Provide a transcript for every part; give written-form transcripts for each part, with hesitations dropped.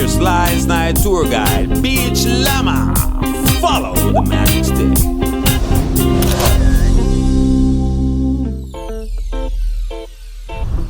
your Sly Night tour guide, Beach Llama. Follow the magic stick.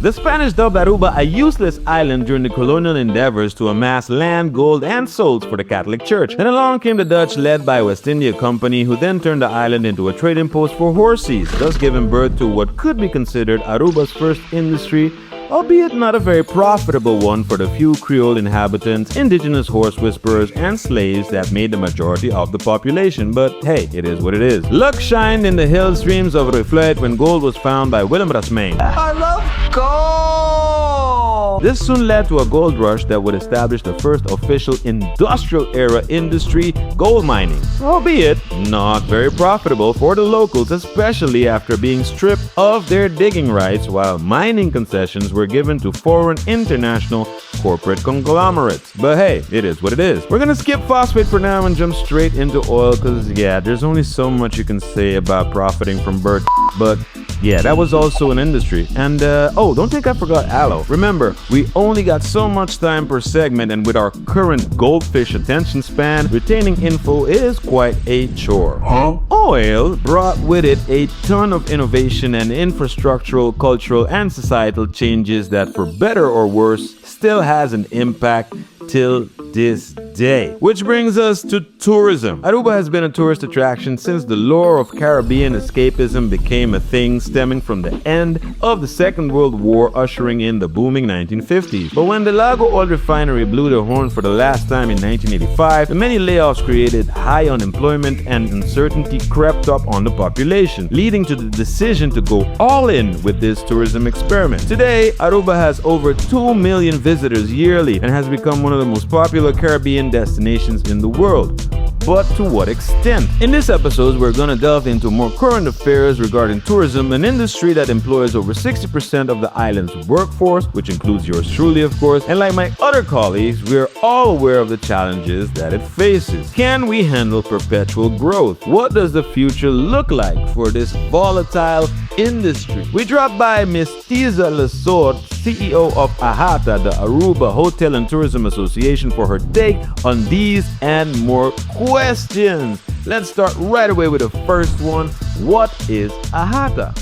The Spanish dubbed Aruba a useless island during the colonial endeavors to amass land, gold, and souls for the Catholic Church. Then along came the Dutch, led by West India Company, who then turned the island into a trading post for horses, thus giving birth to what could be considered Aruba's first industry, albeit not a very profitable one for the few Creole inhabitants, indigenous horse whisperers, and slaves that made the majority of the population. But hey, it is what it is. Luck shined in the hill streams of Reflet when gold was found by Willem Rasmain. I love gold! This soon led to a gold rush that would establish the first official industrial era industry, gold mining, albeit not very profitable for the locals, especially after being stripped of their digging rights, while mining concessions were given to foreign international corporate conglomerates. But hey, it is what it is. We're gonna skip phosphate for now and jump straight into oil, cause yeah, there's only so much you can say about profiting from bird, but yeah, that was also an industry. And oh, don't think I forgot aloe. Remember, we only got so much time per segment, and with our current goldfish attention span, retaining info is quite a chore. Oil brought with it a ton of innovation and infrastructural, cultural, and societal changes that, for better or worse, still has an impact till this day. Which brings us to tourism. Aruba has been a tourist attraction since the lure of Caribbean escapism became a thing, stemming from the end of the Second World War, ushering in the booming 1950s. But when the Lago Oil Refinery blew their horn for the last time in 1985, the many layoffs created high unemployment and uncertainty crept up on the population, leading to the decision to go all in with this tourism experiment. Today, Aruba has over 2 million visitors yearly and has become one of the most popular Caribbean destinations in the world. But to what extent? In this episode, we're gonna delve into more current affairs regarding tourism, an industry that employs over 60% of the island's workforce, which includes yours truly, of course. And like my other colleagues, we're all aware of the challenges that it faces. Can we handle perpetual growth? What does the future look like for this volatile industry? We dropped by Ms. Tiza Lesort, CEO of AHATA, the Aruba Hotel and Tourism Association, for her take on these and more questions. Let's start right away with the first one. What is AHATA?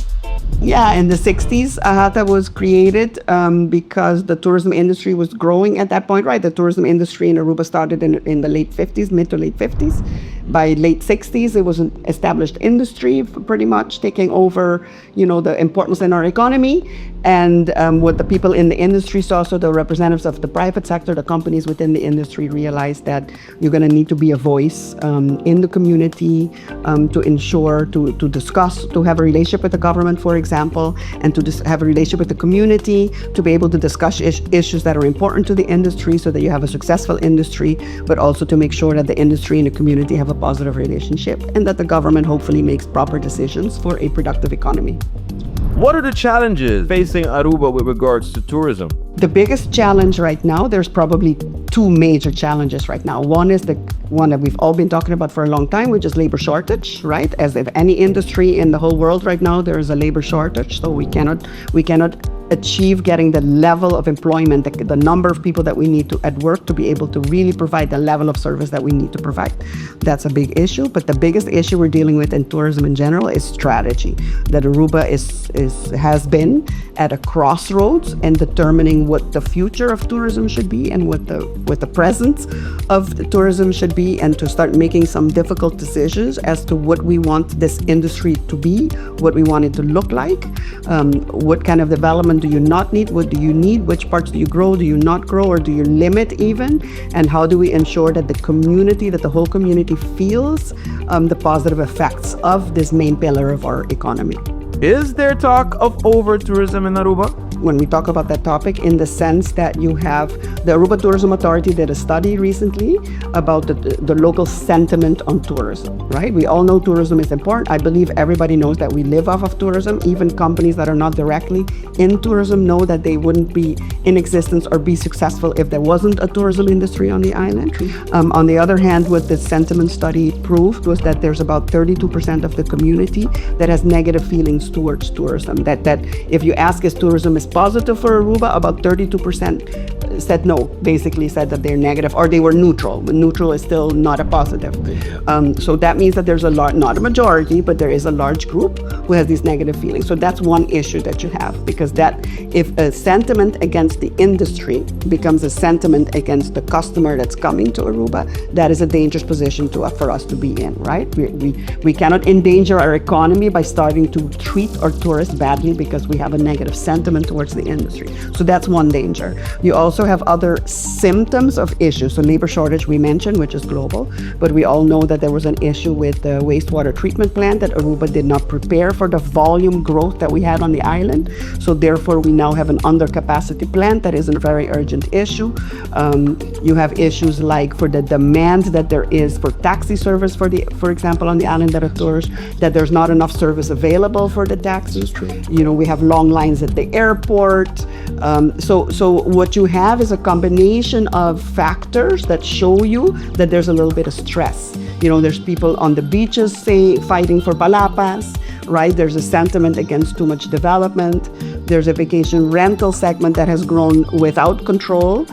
Yeah, in the 60s, AHATA was created because the tourism industry was growing at that point, right? The tourism industry in Aruba started in the late 50s, mid to late 50s. By late 60s, it was an established industry, pretty much taking over, the importance in our economy. And what the people in the industry saw, so the representatives of the private sector, the companies within the industry, realized that you're going to need to be a voice in the community to ensure, to discuss, to have a relationship with the government, for example, and to have a relationship with the community, to be able to discuss issues that are important to the industry so that you have a successful industry, but also to make sure that the industry and the community have a positive relationship and that the government hopefully makes proper decisions for a productive economy. What are the challenges facing Aruba with regards to tourism? The biggest challenge right now, there's probably two major challenges right now. One is the one that we've all been talking about for a long time, which is labor shortage, right? As if any industry in the whole world right now, there is a labor shortage. So we cannot achieve getting the level of employment, the number of people that we need to at work to be able to really provide the level of service that we need to provide. That's a big issue. But the biggest issue we're dealing with in tourism in general is strategy. That Aruba has been at a crossroads in determining what the future of tourism should be and what the present of the tourism should be, and to start making some difficult decisions as to what we want this industry to be, what we want it to look like, what kind of development do you not need, what do you need, which parts do you grow, do you not grow, or do you limit even, and how do we ensure that the whole community feels the positive effects of this main pillar of our economy. Is there talk of over-tourism in Aruba? When we talk about that topic, in the sense that you have the Aruba Tourism Authority did a study recently about the local sentiment on tourism, right? We all know tourism is important. I believe everybody knows that we live off of tourism. Even companies that are not directly in tourism know that they wouldn't be in existence or be successful if there wasn't a tourism industry on the island. On the other hand, what the sentiment study proved was that there's about 32% of the community that has negative feelings sentiments towards tourism. That if you ask is tourism is positive for Aruba, about 32% said no, basically said that they're negative or they were neutral. But neutral is still not a positive. So that means that there's a lot, not a majority, but there is a large group who has these negative feelings. So that's one issue that you have, because that if a sentiment against the industry becomes a sentiment against the customer that's coming to Aruba, that is a dangerous position for us to be in, right? We cannot endanger our economy by starting to treat our tourists badly because we have a negative sentiment towards the industry. So that's one danger. You also have other symptoms of issues. So labor shortage we mentioned, which is global, but we all know that there was an issue with the wastewater treatment plant, that Aruba did not prepare for the volume growth that we had on the island. So therefore we now have an undercapacity plant. That is a very urgent issue. You have issues like for the demand that there is for taxi service for example, on the island that are tourists, that there's not enough service available for the taxis. We have long lines at the airport. So what you have is a combination of factors that show you that there's a little bit of stress. There's people on the beaches fighting for palapas, right? There's a sentiment against too much development. There's a vacation rental segment that has grown without control.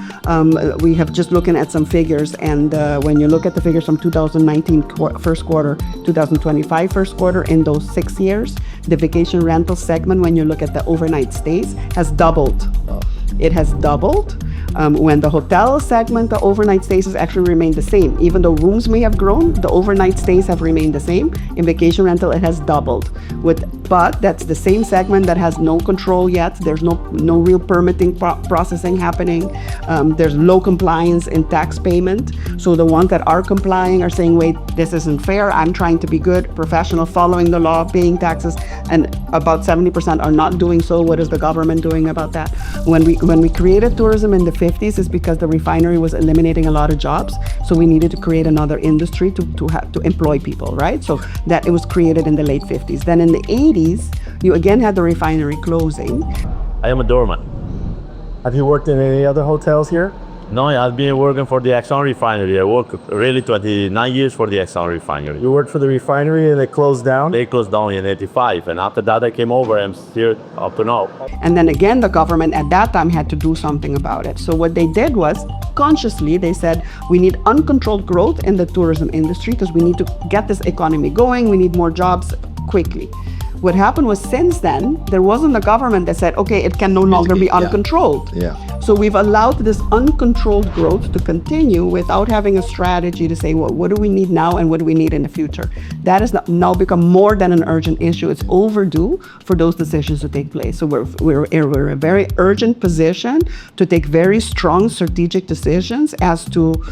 We have just looking at some figures, and when you look at the figures from 2019 first quarter, 2025 first quarter, in those 6 years, the vacation rental segment, when you look at the overnight stays, has doubled. It has doubled. When the hotel segment, the overnight stays has actually remained the same. Even though rooms may have grown, the overnight stays have remained the same. In vacation rental, it has doubled. But that's the same segment that has no control yet. There's no real permitting processing happening. There's low compliance in tax payment. So the ones that are complying are saying, wait, this isn't fair. I'm trying to be good, professional, following the law, paying taxes, and about 70% are not doing so. What is the government doing about that? When we created tourism in the 50s, is because the refinery was eliminating a lot of jobs. So we needed to create another industry to employ people, right? So that it was created in the late 50s. Then in the 80s, you again had the refinery closing. I am a doorman. Have you worked in any other hotels here? No, I've been working for the Exxon refinery. I worked really 29 years for the Exxon refinery. You worked for the refinery and it closed down? They closed down in 85, and after that I came over and I'm here up to now. And then again, the government at that time had to do something about it. So what they did was, consciously, they said, we need uncontrolled growth in the tourism industry because we need to get this economy going. We need more jobs quickly. What happened was, since then, there wasn't a government that said, okay, it can no longer be uncontrolled. So we've allowed this uncontrolled growth to continue without having a strategy to say, well, what do we need now and what do we need in the future? That has now become more than an urgent issue. It's overdue for those decisions to take place. So we're in a very urgent position to take very strong strategic decisions as to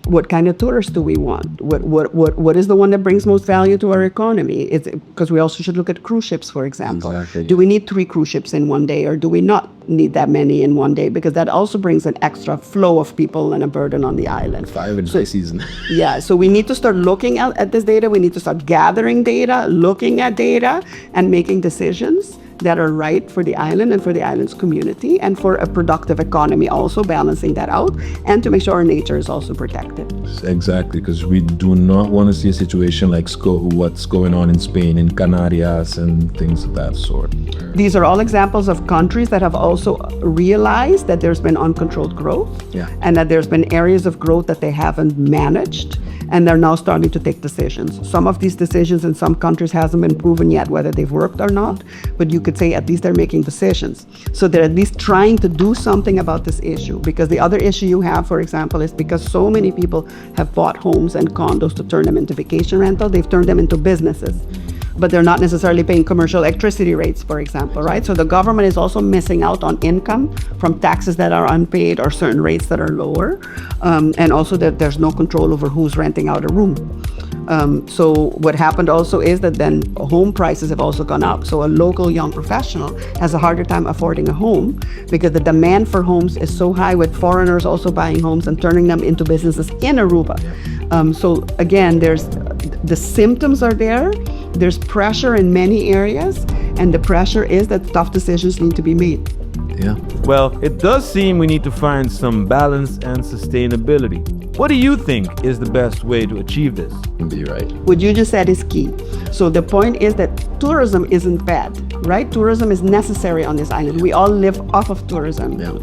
what kind of tourists do we want? What is the one that brings most value to our economy? Because we also should look at cruise ships, for example. Exactly. Do we need 3 cruise ships in one day, or do we not need that many in one day? Because that also brings an extra flow of people and a burden on the island. 5 in high season. Yeah, so we need to start looking at this data. We need to start gathering data, looking at data, and making decisions that are right for the island and for the island's community, and for a productive economy, also balancing that out, and to make sure our nature is also protected. Exactly, because we do not want to see a situation like what's going on in Spain, in Canarias, and things of that sort. These are all examples of countries that have also realized that there's been uncontrolled growth, and that there's been areas of growth that they haven't managed, and they're now starting to take decisions. Some of these decisions in some countries hasn't been proven yet whether they've worked or not, but you could say at least they're making decisions. So they're at least trying to do something about this issue, because the other issue you have, for example, is because so many people have bought homes and condos to turn them into vacation rental, they've turned them into businesses. But they're not necessarily paying commercial electricity rates, for example, right? So the government is also missing out on income from taxes that are unpaid or certain rates that are lower. And also that there's no control over who's renting out a room. So what happened also is that then home prices have also gone up. So a local young professional has a harder time affording a home because the demand for homes is so high, with foreigners also buying homes and turning them into businesses in Aruba. So again, the symptoms are there. There's pressure in many areas, and the pressure is that tough decisions need to be made. Yeah. Well, it does seem we need to find some balance and sustainability. What do you think is the best way to achieve this? Be right. What you just said is key. So the point is that tourism isn't bad, right? Tourism is necessary on this island. We all live off of tourism. Yeah.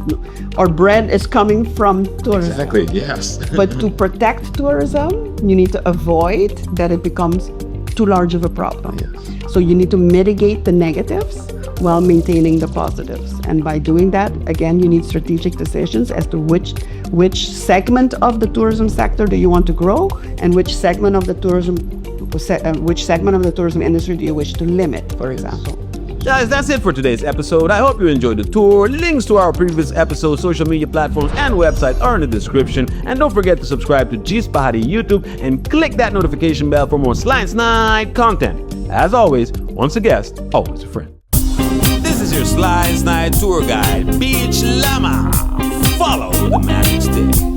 Our bread is coming from tourism. Exactly, yes. But to protect tourism, you need to avoid that it becomes too large of a problem. Yes. So you need to mitigate the negatives while maintaining the positives. And by doing that, again, you need strategic decisions as to which segment of the tourism sector do you want to grow, and which segment of the tourism industry do you wish to limit, for example. Guys, that's it for today's episode. I hope you enjoyed the tour. Links to our previous episodes, social media platforms, and website are in the description. And don't forget to subscribe to G's Pahadi YouTube and click that notification bell for more Science Night content. As always, once a guest, always a friend. This is your Slides Night tour guide, Beach Llama. Follow the magic stick.